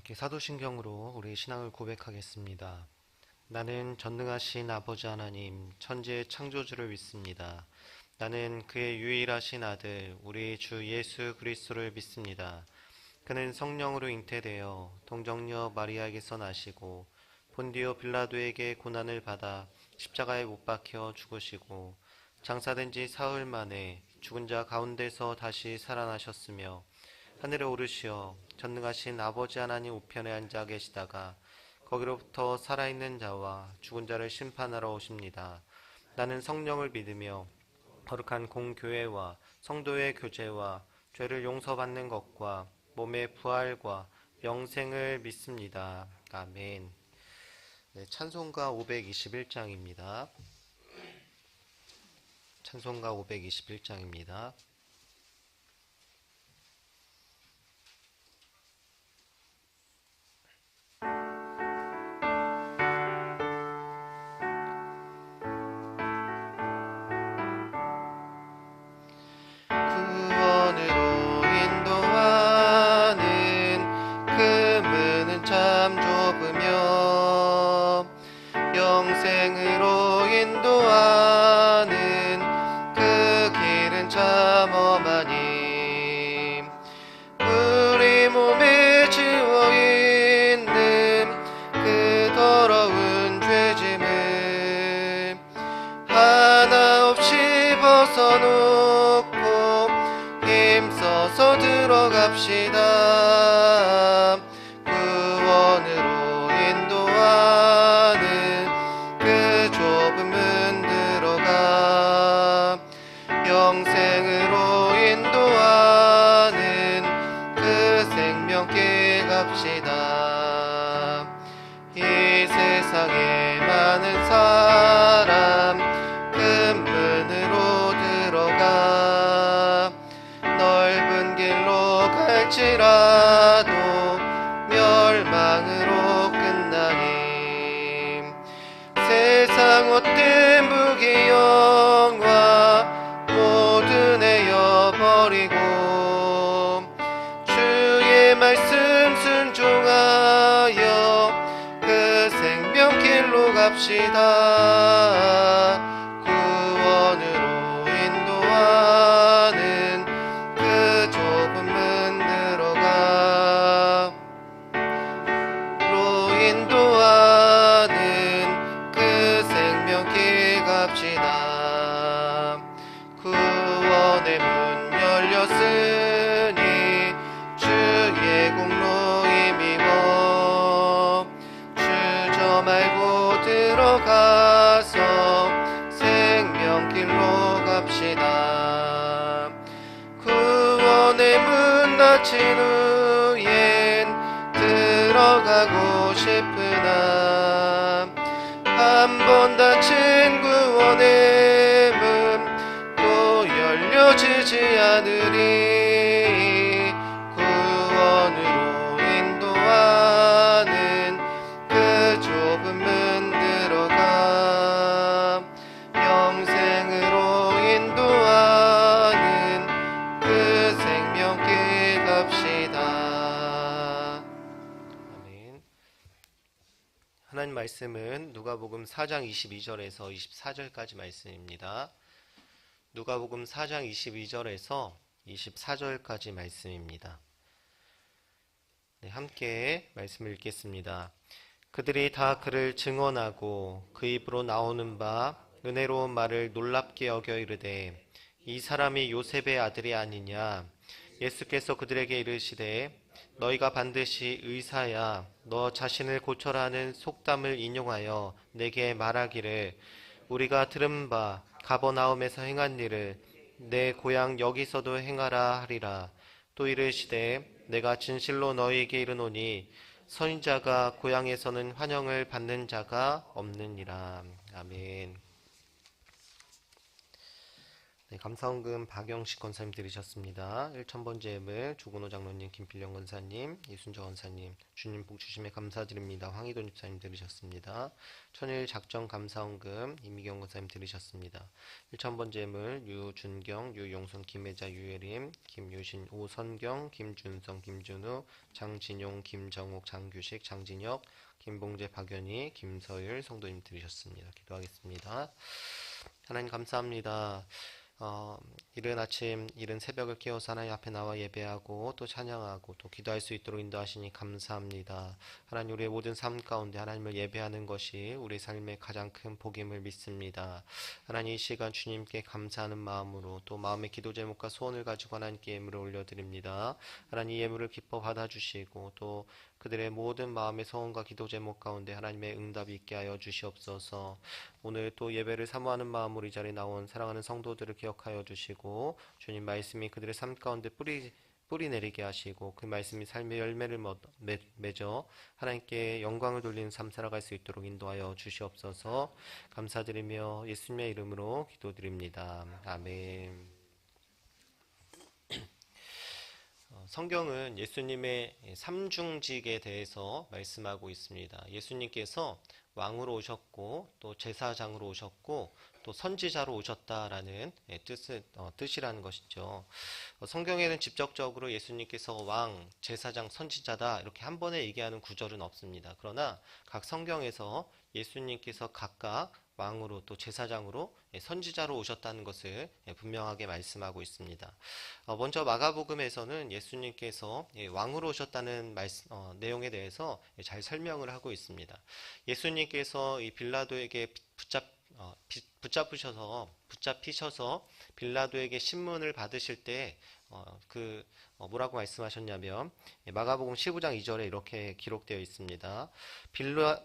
함께 사도신경으로 우리 신앙을 고백하겠습니다. 나는 전능하신 아버지 하나님, 천지의 창조주를 믿습니다. 나는 그의 유일하신 아들, 우리 주 예수 그리스도를 믿습니다. 그는 성령으로 잉태되어 동정녀 마리아에게서 나시고 본디오 빌라도에게 고난을 받아 십자가에 못 박혀 죽으시고 장사된 지 사흘 만에 죽은 자 가운데서 다시 살아나셨으며 하늘에 오르시어 전능하신 아버지 하나님 우편에 앉아 계시다가 거기로부터 살아있는 자와 죽은 자를 심판하러 오십니다. 나는 성령을 믿으며 거룩한 공교회와 성도의 교제와 죄를 용서받는 것과 몸의 부활과 영생을 믿습니다. 아멘. 네, 찬송가 521장입니다. 찬송가 521장입니다. 구원으로 인도하는 그 문은 참 좁으며 영생으로 인도하는 그 길은 참 험하니 우리 몸에 지워있는 그 더러운 죄짐을 하나 없이 벗어놓고 힘써서 들어갑시다. 구원으로 인도하는 그 좁은 문 들어가 영생으로 인도하는 그 생명길 갑시다. 이 세상에 많은 사람 큰 문으로 들어가 넓은 길로 갈지라도 멸망으로 끝나니 세상 어떤 부귀영화 모두 내어버리고 주의 말씀 순종하여 그 생명길로 갑시다. 구원으로 인도하는 그 좁은 문 들어가 로 인도하는 그 생명길 갑시다. 구원의 문 열렸으니 주의 공로 힘입어 주저 말고 들어가서 생명길로 갑시다. 구원의 문 닫힌 후엔 들어가고 싶으나 한 번 닫힌 구원의 문 또 열려지지 않으리 구원으로 인도하는 그 좁은 문 들어가 영생으로 인도하는 그 생명길 갑시다. 아멘. 하나님 말씀은 누가복음 4장 22절에서 24절까지 말씀입니다. 누가복음 4장 22절에서 24절까지 말씀입니다. 네, 함께 말씀을 읽겠습니다. 그들이 다 그를 증언하고 그 입으로 나오는 바 은혜로운 말을 놀랍게 여겨 이르되 이 사람이 요셉의 아들이 아니냐. 예수께서 그들에게 이르시되 너희가 반드시 의사야 너 자신을 고쳐라 하는 속담을 인용하여 내게 말하기를 우리가 들은 바 가버나움에서 행한 일을 내 고향 여기서도 행하라 하리라. 또 이르시되 내가 진실로 너희에게 이르노니 선인자가 고향에서는 환영을 받는 자가 없느니라. 아멘. 네, 감사원금 박영식 권사님 들으셨습니다. 1,000번째 예물 조근호 장로님, 김필령 권사님, 이순정 권사님, 주님 복 주심에 감사드립니다. 황희돈 집사님 들으셨습니다. 천일 작정 감사원금 이미경 권사님 들으셨습니다. 1,000번째 예물 유준경, 유용순, 김혜자, 유예림, 김유신, 오선경, 김준성, 김준우, 장진용, 김정옥, 장규식, 장진혁, 김봉재, 박연희, 김서율 성도님 들으셨습니다. 기도하겠습니다. 하나님 감사합니다. 이른 아침, 이른 새벽을 깨워서 하나님 앞에 나와 예배하고 또 찬양하고 또 기도할 수 있도록 인도하시니 감사합니다. 하나님 우리의 모든 삶 가운데 하나님을 예배하는 것이 우리 삶의 가장 큰 복임을 믿습니다. 하나님 이 시간 주님께 감사하는 마음으로 또 마음의 기도 제목과 소원을 가지고 하나님께 예물을 올려드립니다. 하나님 이 예물을 기뻐 받아주시고 또 그들의 모든 마음의 소원과 기도 제목 가운데 하나님의 응답이 있게 하여 주시옵소서. 오늘 또 예배를 사모하는 마음으로 이 자리에 나온 사랑하는 성도들을 기억하여 주시고 주님 말씀이 그들의 삶 가운데 뿌리 내리게 하시고 그 말씀이 삶의 열매를 맺어 하나님께 영광을 돌리는 삶 살아갈 수 있도록 인도하여 주시옵소서. 감사드리며 예수님의 이름으로 기도드립니다. 아멘. 성경은 예수님의 삼중직에 대해서 말씀하고 있습니다. 예수님께서 왕으로 오셨고 또 제사장으로 오셨고 또 선지자로 오셨다라는 뜻이라는 것이죠. 성경에는 직접적으로 예수님께서 왕, 제사장, 선지자다 이렇게 한 번에 얘기하는 구절은 없습니다. 그러나 각 성경에서 예수님께서 각각 왕으로 또 제사장으로 선지자로 오셨다는 것을 분명하게 말씀하고 있습니다. 먼저 마가복음에서는 예수님께서 왕으로 오셨다는 내용에 대해서 잘 설명을 하고 있습니다. 예수님께서 이 빌라도에게 붙잡히셔서 빌라도에게 신문을 받으실 때 뭐라고 말씀하셨냐면 마가복음 15장 2절에 이렇게 기록되어 있습니다.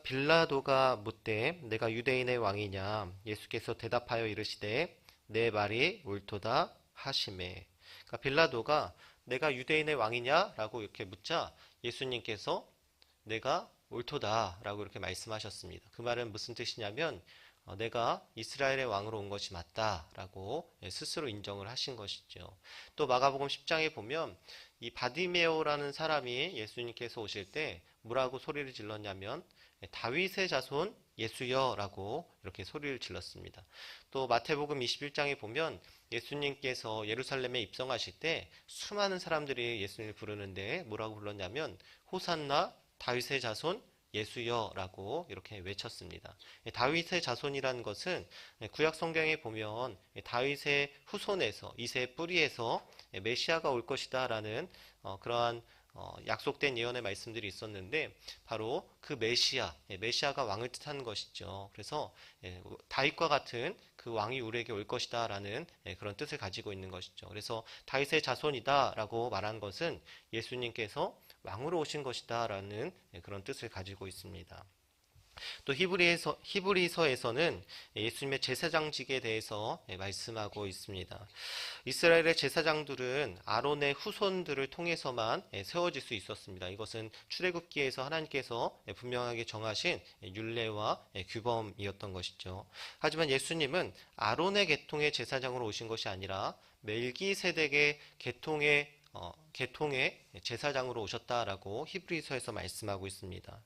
빌라도가 묻되 내가 유대인의 왕이냐? 예수께서 대답하여 이르시되 내 말이 옳도다 하시매. 그러니까 빌라도가 내가 유대인의 왕이냐라고 이렇게 묻자 예수님께서 내가 옳도다라고 이렇게 말씀하셨습니다. 그 말은 무슨 뜻이냐면 내가 이스라엘의 왕으로 온 것이 맞다라고 스스로 인정을 하신 것이죠. 또 마가복음 10장에 보면 이 바디메오라는 사람이 예수님께서 오실 때 뭐라고 소리를 질렀냐면 다윗의 자손 예수여라고 이렇게 소리를 질렀습니다. 또 마태복음 21장에 보면 예수님께서 예루살렘에 입성하실 때 수많은 사람들이 예수님을 부르는데 뭐라고 불렀냐면 호산나 다윗의 자손 예수여라고 이렇게 외쳤습니다. 다윗의 자손이라는 것은 구약 성경에 보면 다윗의 후손에서 이새의 뿌리에서 메시아가 올 것이다라는 그러한 약속된 예언의 말씀들이 있었는데 바로 그 메시아가 왕을 뜻하는 것이죠. 그래서 다윗과 같은 그 왕이 우리에게 올 것이다라는 그런 뜻을 가지고 있는 것이죠. 그래서 다윗의 자손이다라고 말한 것은 예수님께서 왕으로 오신 것이다라는 그런 뜻을 가지고 있습니다. 또 히브리서에서는 예수님의 제사장직에 대해서 말씀하고 있습니다. 이스라엘의 제사장들은 아론의 후손들을 통해서만 세워질 수 있었습니다. 이것은 출애굽기에서 하나님께서 분명하게 정하신 율례와 규범이었던 것이죠. 하지만 예수님은 아론의 계통의 제사장으로 오신 것이 아니라 멜기세덱의 계통의 제사장으로 오셨다라고 히브리서에서 말씀하고 있습니다.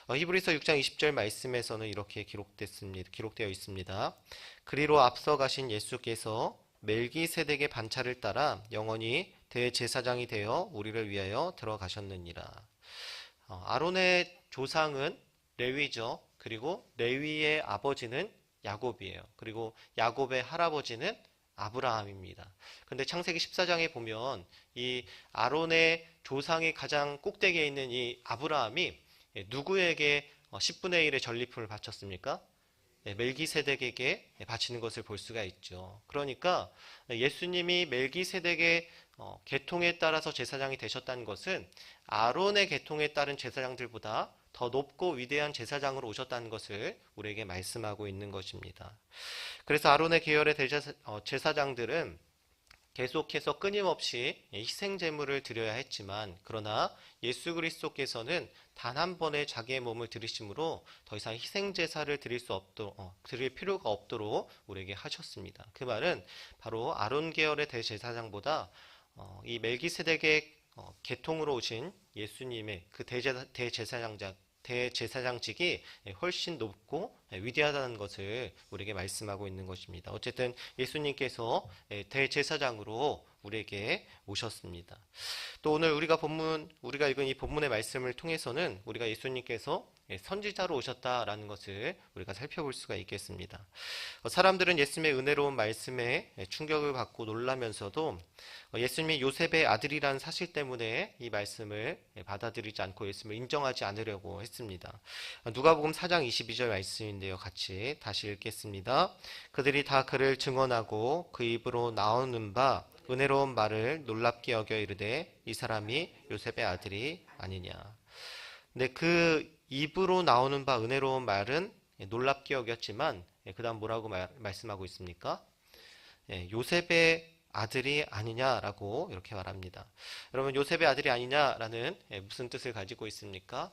히브리서 6장 20절 말씀에서는 이렇게 기록되어 있습니다. 그리로 앞서 가신 예수께서 멜기세덱의 반차를 따라 영원히 대제사장이 되어 우리를 위하여 들어가셨느니라. 아론의 조상은 레위죠. 그리고 레위의 아버지는 야곱이에요. 그리고 야곱의 할아버지는 아브라함입니다. 그런데 창세기 14장에 보면 이 아론의 조상의 가장 꼭대기에 있는 이 아브라함이 누구에게 10분의 1의 전리품을 바쳤습니까? 멜기세덱에게 바치는 것을 볼 수가 있죠. 그러니까 예수님이 멜기세덱의 계통에 따라서 제사장이 되셨다는 것은 아론의 계통에 따른 제사장들보다 더 높고 위대한 제사장으로 오셨다는 것을 우리에게 말씀하고 있는 것입니다. 그래서 아론의 계열의 제사장들은 계속해서 끊임없이 희생 제물을 드려야 했지만 그러나 예수 그리스도께서는 단 한 번에 자기의 몸을 들이심으로 더 이상 희생 제사를 드릴 필요가 없도록 우리에게 하셨습니다. 그 말은 바로 아론 계열의 대제사장보다 이 멜기세덱의 계통으로 오신 예수님의 그 대제사장직이 훨씬 높고 위대하다는 것을 우리에게 말씀하고 있는 것입니다. 어쨌든 예수님께서 대제사장으로 우리에게 오셨습니다. 또 오늘 우리가 읽은 이 본문의 말씀을 통해서는 우리가 예수님께서 선지자로 오셨다라는 것을 우리가 살펴볼 수가 있겠습니다. 사람들은 예수님의 은혜로운 말씀에 충격을 받고 놀라면서도 예수님이 요셉의 아들이라는 사실 때문에 이 말씀을 받아들이지 않고 예수님을 인정하지 않으려고 했습니다. 누가복음 4장 22절 말씀인데요. 같이 다시 읽겠습니다. 그들이 다 그를 증언하고 그 입으로 나오는 바 은혜로운 말을 놀랍게 여겨 이르되 이 사람이 요셉의 아들이 아니냐. 근데 그 입으로 나오는 바 은혜로운 말은 놀랍게 여겼지만 그 다음 뭐라고 말씀하고 있습니까? 요셉의 아들이 아니냐라고 이렇게 말합니다. 여러분 요셉의 아들이 아니냐라는 무슨 뜻을 가지고 있습니까?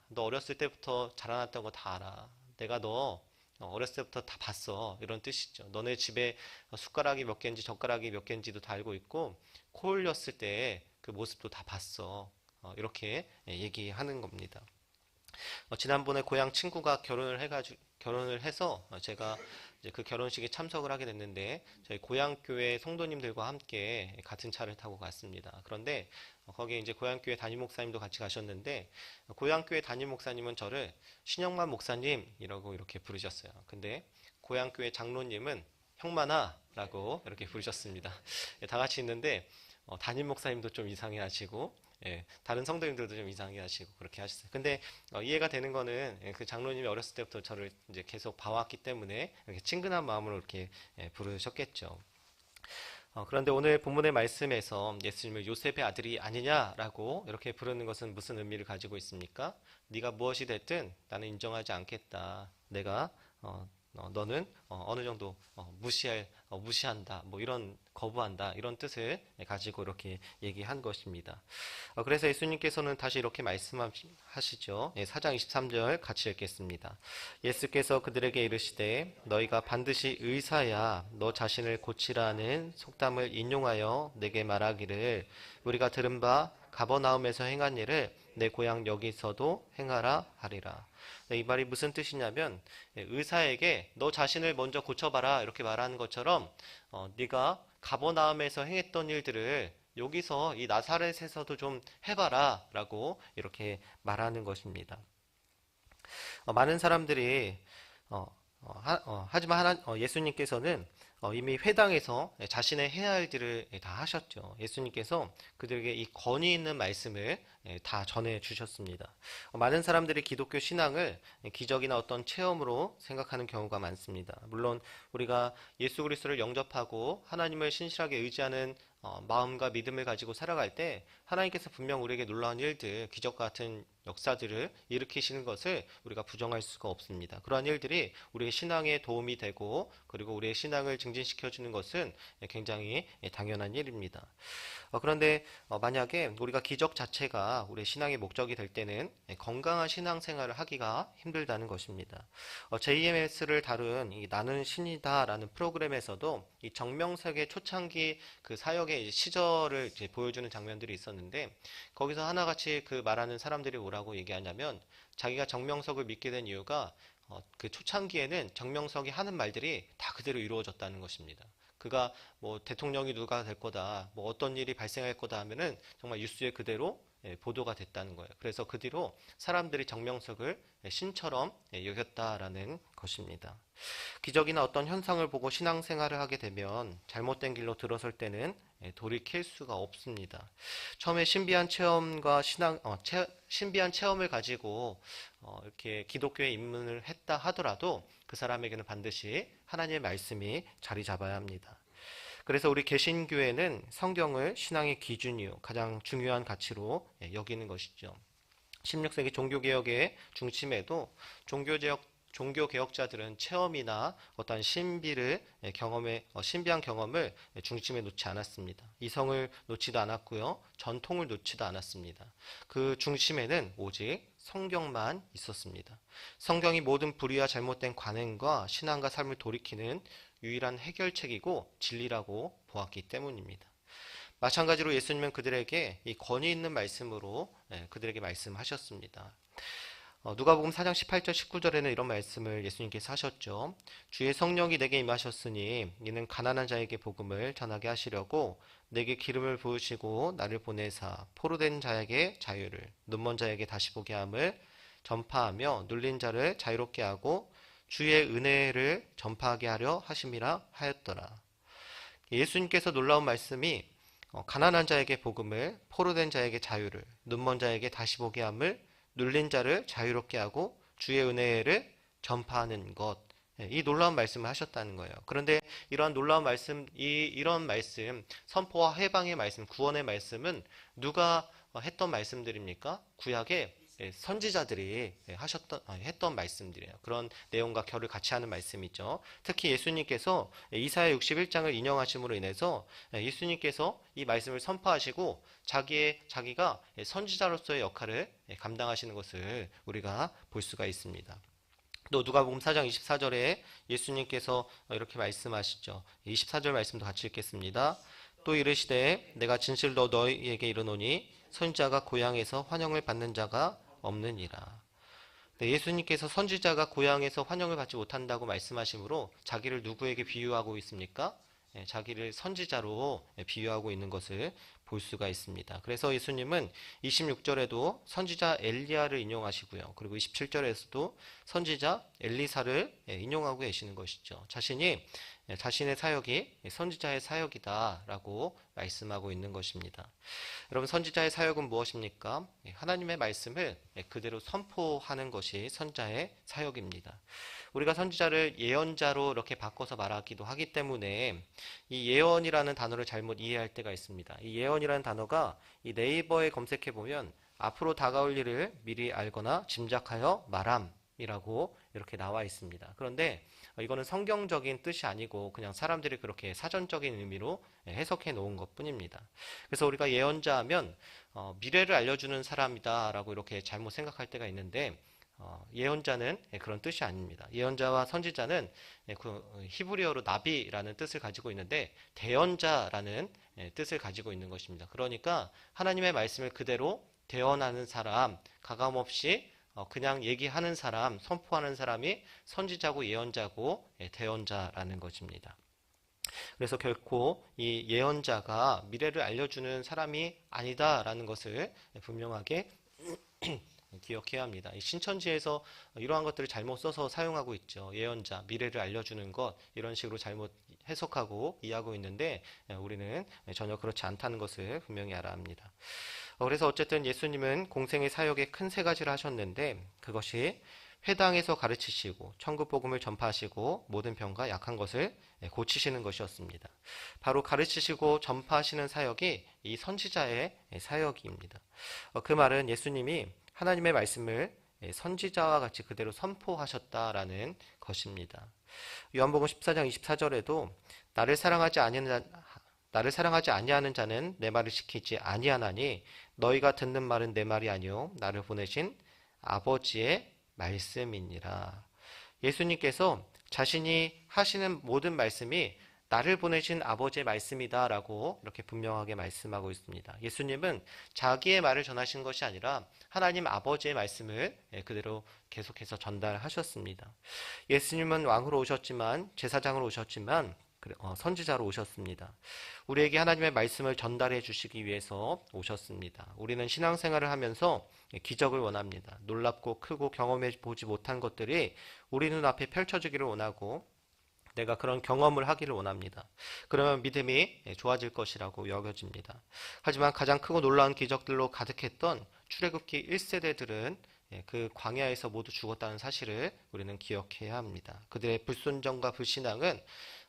너 어렸을 때부터 자라났던 거 다 알아. 내가 너 어렸을 때부터 다 봤어. 이런 뜻이죠. 너네 집에 숟가락이 몇 개인지 젓가락이 몇 개인지도 다 알고 있고 코 흘렸을 때 그 모습도 다 봤어. 이렇게 얘기하는 겁니다. 지난번에 고향 친구가 결혼을 해서 제가 이제 그 결혼식에 참석을 하게 됐는데 저희 고향교회 성도님들과 함께 같은 차를 타고 갔습니다. 그런데 거기에 이제 고향교회 담임 목사님도 같이 가셨는데 고향교회 담임 목사님은 저를 신영만 목사님이라고 이렇게 부르셨어요. 근데 고향교회 장로님은 형만아라고 이렇게 부르셨습니다. 다 같이 있는데 담임 목사님도 좀 이상해 하시고 다른 성도님들도 좀 이상해 하시고 그렇게 하셨어요. 근데 이해가 되는 거는 그 장로님이 어렸을 때부터 저를 이제 계속 봐왔기 때문에 이렇게 친근한 마음으로 이렇게 부르셨겠죠. 그런데 오늘 본문의 말씀에서 예수님을 요셉의 아들이 아니냐라고 이렇게 부르는 것은 무슨 의미를 가지고 있습니까? 네가 무엇이 됐든 나는 인정하지 않겠다. 너는 어느 정도 무시한다, 뭐 이런 거부한다 이런 뜻을 가지고 이렇게 얘기한 것입니다. 그래서 예수님께서는 다시 이렇게 말씀하시죠. 4장 23절 같이 읽겠습니다. 예수께서 그들에게 이르시되 너희가 반드시 의사야 너 자신을 고치라는 속담을 인용하여 내게 말하기를 우리가 들은 바 가버나움에서 행한 일을 내 고향 여기서도 행하라 하리라. 이 말이 무슨 뜻이냐면 의사에게 너 자신을 먼저 고쳐봐라 이렇게 말하는 것처럼 네가 가버나움에서 행했던 일들을 여기서 이 나사렛에서도 좀 해봐라 라고 이렇게 말하는 것입니다. 많은 사람들이 하지만 예수님께서는 이미 회당에서 자신의 해야 할 일을 다 하셨죠. 예수님께서 그들에게 이 권위 있는 말씀을 다 전해 주셨습니다. 많은 사람들이 기독교 신앙을 기적이나 어떤 체험으로 생각하는 경우가 많습니다. 물론 우리가 예수 그리스도를 영접하고 하나님을 신실하게 의지하는 마음과 믿음을 가지고 살아갈 때 하나님께서 분명 우리에게 놀라운 일들, 기적 같은 역사들을 일으키시는 것을 우리가 부정할 수가 없습니다. 그러한 일들이 우리의 신앙에 도움이 되고 그리고 우리의 신앙을 증진시켜주는 것은 굉장히 당연한 일입니다. 그런데 만약에 우리가 기적 자체가 우리의 신앙의 목적이 될 때는 건강한 신앙생활을 하기가 힘들다는 것입니다. JMS를 다룬 이 나는 신이다라는 프로그램에서도 이 정명석의 초창기 그 사역의 시절을 이제 보여주는 장면들이 있었는데 거기서 하나같이 그 말하는 사람들이 뭐라고 얘기하냐면 자기가 정명석을 믿게 된 이유가 그 초창기에는 정명석이 하는 말들이 다 그대로 이루어졌다는 것입니다. 그가 뭐 대통령이 누가 될 거다, 뭐 어떤 일이 발생할 거다 하면은 정말 뉴스에 그대로 보도가 됐다는 거예요. 그래서 그 뒤로 사람들이 정명석을 신처럼 여겼다라는 것입니다. 기적이나 어떤 현상을 보고 신앙생활을 하게 되면 잘못된 길로 들어설 때는 돌이킬 수가 없습니다. 처음에 신비한 체험을 가지고 이렇게 기독교에 입문을 했다 하더라도 그 사람에게는 반드시 하나님의 말씀이 자리 잡아야 합니다. 그래서 우리 개신교회는 성경을 신앙의 기준이요 가장 중요한 가치로 여기는 것이죠. 16세기 종교개혁의 중심에도 종교 개혁자들은 체험이나 어떤 신비한 경험을 중심에 놓지 않았습니다. 이성을 놓지도 않았고요. 전통을 놓지도 않았습니다. 그 중심에는 오직 성경만 있었습니다. 성경이 모든 불의와 잘못된 관행과 신앙과 삶을 돌이키는 유일한 해결책이고 진리라고 보았기 때문입니다. 마찬가지로 예수님은 그들에게 이 권위 있는 말씀으로 그들에게 말씀하셨습니다. 누가복음 4장 18절 19절에는 이런 말씀을 예수님께서 하셨죠. 주의 성령이 내게 임하셨으니 이는 가난한 자에게 복음을 전하게 하시려고 내게 기름을 부으시고 나를 보내사 포로된 자에게 자유를 눈먼 자에게 다시 보게 함을 전파하며 눌린 자를 자유롭게 하고 주의 은혜를 전파하게 하려 하심이라 하였더라. 예수님께서 놀라운 말씀이 가난한 자에게 복음을 포로된 자에게 자유를 눈먼 자에게 다시 보게 함을 눌린 자를 자유롭게 하고 주의 은혜를 전파하는 것. 이 놀라운 말씀을 하셨다는 거예요. 그런데 이러한 놀라운 말씀, 이런 말씀, 선포와 해방의 말씀, 구원의 말씀은 누가 했던 말씀들입니까? 구약의 선지자들이 했던 말씀들이에요. 그런 내용과 결을 같이 하는 말씀이죠. 특히 예수님께서 이사야 61장을 인용하심으로 인해서 예수님께서 이 말씀을 선포하시고 자기가 선지자로서의 역할을 감당하시는 것을 우리가 볼 수가 있습니다. 또 누가복음 4장 24절에 예수님께서 이렇게 말씀하시죠. 24절 말씀도 같이 읽겠습니다. 또 이르시되 내가 진실로 너희에게 이르노니 선지자가 고향에서 환영을 받는 자가 없느니라. 예수님께서 선지자가 고향에서 환영을 받지 못한다고 말씀하시므로 자기를 누구에게 비유하고 있습니까? 자기를 선지자로 비유하고 있는 것을 볼 수가 있습니다. 그래서 예수님은 26절에도 선지자 엘리야를 인용하시고요. 그리고 27절에서도 선지자 엘리사를 인용하고 계시는 것이죠. 자신의 사역이 선지자의 사역이다라고 말씀하고 있는 것입니다. 여러분, 선지자의 사역은 무엇입니까? 하나님의 말씀을 그대로 선포하는 것이 선지자의 사역입니다. 우리가 선지자를 예언자로 이렇게 바꿔서 말하기도 하기 때문에 이 예언이라는 단어를 잘못 이해할 때가 있습니다. 이 예언이라는 단어가 이 네이버에 검색해 보면 앞으로 다가올 일을 미리 알거나 짐작하여 말함이라고 이렇게 나와 있습니다. 그런데 이거는 성경적인 뜻이 아니고 그냥 사람들이 그렇게 사전적인 의미로 해석해 놓은 것 뿐입니다. 그래서 우리가 예언자 하면 미래를 알려주는 사람이다라고 이렇게 잘못 생각할 때가 있는데 예언자는 그런 뜻이 아닙니다. 예언자와 선지자는 그 히브리어로 나비라는 뜻을 가지고 있는데 대언자라는 뜻을 가지고 있는 것입니다. 그러니까 하나님의 말씀을 그대로 대언하는 사람, 가감없이 그냥 얘기하는 사람, 선포하는 사람이 선지자고 예언자고 대언자라는 것입니다. 그래서 결코 이 예언자가 미래를 알려주는 사람이 아니다라는 것을 분명하게 기억해야 합니다. 이 신천지에서 이러한 것들을 잘못 써서 사용하고 있죠. 예언자, 미래를 알려주는 것 이런 식으로 잘못 해석하고 이해하고 있는데 우리는 전혀 그렇지 않다는 것을 분명히 알아야 합니다. 그래서 어쨌든 예수님은 공생의 사역에 큰 세 가지를 하셨는데 그것이 회당에서 가르치시고 천국 복음을 전파하시고 모든 병과 약한 것을 고치시는 것이었습니다. 바로 가르치시고 전파하시는 사역이 이 선지자의 사역입니다. 그 말은 예수님이 하나님의 말씀을 선지자와 같이 그대로 선포하셨다라는 것입니다. 요한복음 14장 24절에도 나를 사랑하지 아니하는 자는 내 말을 지키지 아니하나니 너희가 듣는 말은 내 말이 아니요 나를 보내신 아버지의 말씀이니라. 예수님께서 자신이 하시는 모든 말씀이 나를 보내신 아버지의 말씀이다 라고 이렇게 분명하게 말씀하고 있습니다. 예수님은 자기의 말을 전하신 것이 아니라 하나님 아버지의 말씀을 그대로 계속해서 전달하셨습니다. 예수님은 왕으로 오셨지만 제사장으로 오셨지만 선지자로 오셨습니다. 우리에게 하나님의 말씀을 전달해 주시기 위해서 오셨습니다. 우리는 신앙생활을 하면서 기적을 원합니다. 놀랍고 크고 경험해 보지 못한 것들이 우리 눈앞에 펼쳐지기를 원하고 내가 그런 경험을 하기를 원합니다. 그러면 믿음이 좋아질 것이라고 여겨집니다. 하지만 가장 크고 놀라운 기적들로 가득했던 출애굽기 1세대들은 그 광야에서 모두 죽었다는 사실을 우리는 기억해야 합니다. 그들의 불순종과 불신앙은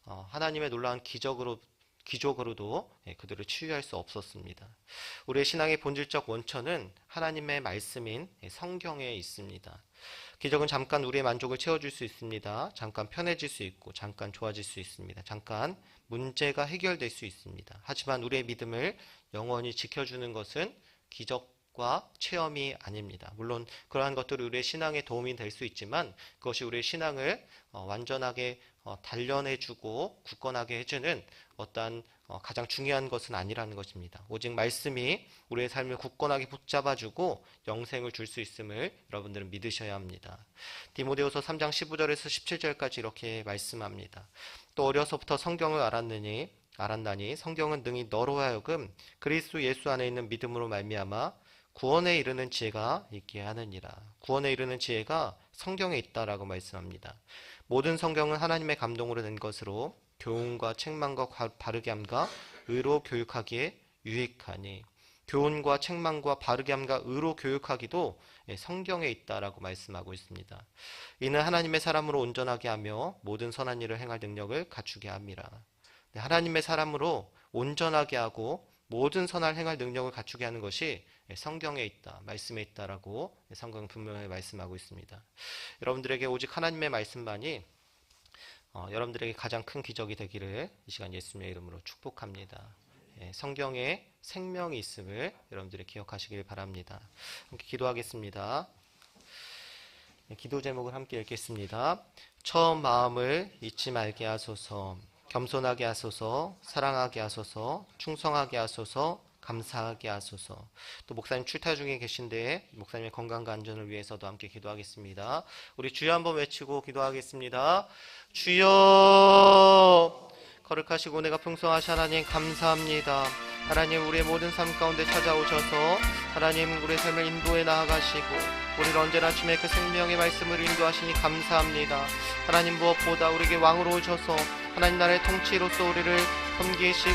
하나님의 놀라운 기적으로도 그들을 치유할 수 없었습니다. 우리의 신앙의 본질적 원천은 하나님의 말씀인 성경에 있습니다. 기적은 잠깐 우리의 만족을 채워줄 수 있습니다. 잠깐 편해질 수 있고 잠깐 좋아질 수 있습니다. 잠깐 문제가 해결될 수 있습니다. 하지만 우리의 믿음을 영원히 지켜주는 것은 기적과 체험이 아닙니다. 물론 그러한 것들이 우리의 신앙에 도움이 될 수 있지만 그것이 우리의 신앙을 완전하게 단련해주고 굳건하게 해주는 어떠한 가장 중요한 것은 아니라는 것입니다. 오직 말씀이 우리의 삶을 굳건하게 붙잡아주고 영생을 줄 수 있음을 여러분들은 믿으셔야 합니다. 디모데후서 3장 15절에서 17절까지 이렇게 말씀합니다. 또 어려서부터 성경을 알았나니 성경은 능히 너로 하여금 그리스도 예수 안에 있는 믿음으로 말미암아 구원에 이르는 지혜가 있게 하느니라. 구원에 이르는 지혜가 성경에 있다라고 말씀합니다. 모든 성경은 하나님의 감동으로 낸 것으로 교훈과 책망과 바르게 함과 의로 교육하기에 유익하니, 교훈과 책망과 바르게 함과 의로 교육하기도 성경에 있다라고 말씀하고 있습니다. 이는 하나님의 사람으로 온전하게 하며 모든 선한 일을 행할 능력을 갖추게 함이라. 하나님의 사람으로 온전하게 하고 모든 선을 행할 능력을 갖추게 하는 것이 성경에 있다, 말씀에 있다라고 성경은 분명히 말씀하고 있습니다. 여러분들에게 오직 하나님의 말씀만이 여러분들에게 가장 큰 기적이 되기를 이 시간 예수님의 이름으로 축복합니다. 성경에 생명이 있음을 여러분들이 기억하시길 바랍니다. 함께 기도하겠습니다. 기도 제목을 함께 읽겠습니다. 처음 마음을 잊지 말게 하소서, 겸손하게 하소서, 사랑하게 하소서, 충성하게 하소서, 감사하게 하소서. 또 목사님 출타 중에 계신데 목사님의 건강과 안전을 위해서도 함께 기도하겠습니다. 우리 주여 한번 외치고 기도하겠습니다. 주여, 거룩하시고 내가 풍성하신 하나님 감사합니다. 하나님, 우리의 모든 삶 가운데 찾아오셔서 하나님 우리의 삶을 인도해 나아가시고 우리를 언제나 주님의 그 생명의 말씀을 인도하시니 감사합니다. 하나님, 무엇보다 우리에게 왕으로 오셔서 하나님 나라의 통치로서 우리를 섬기시고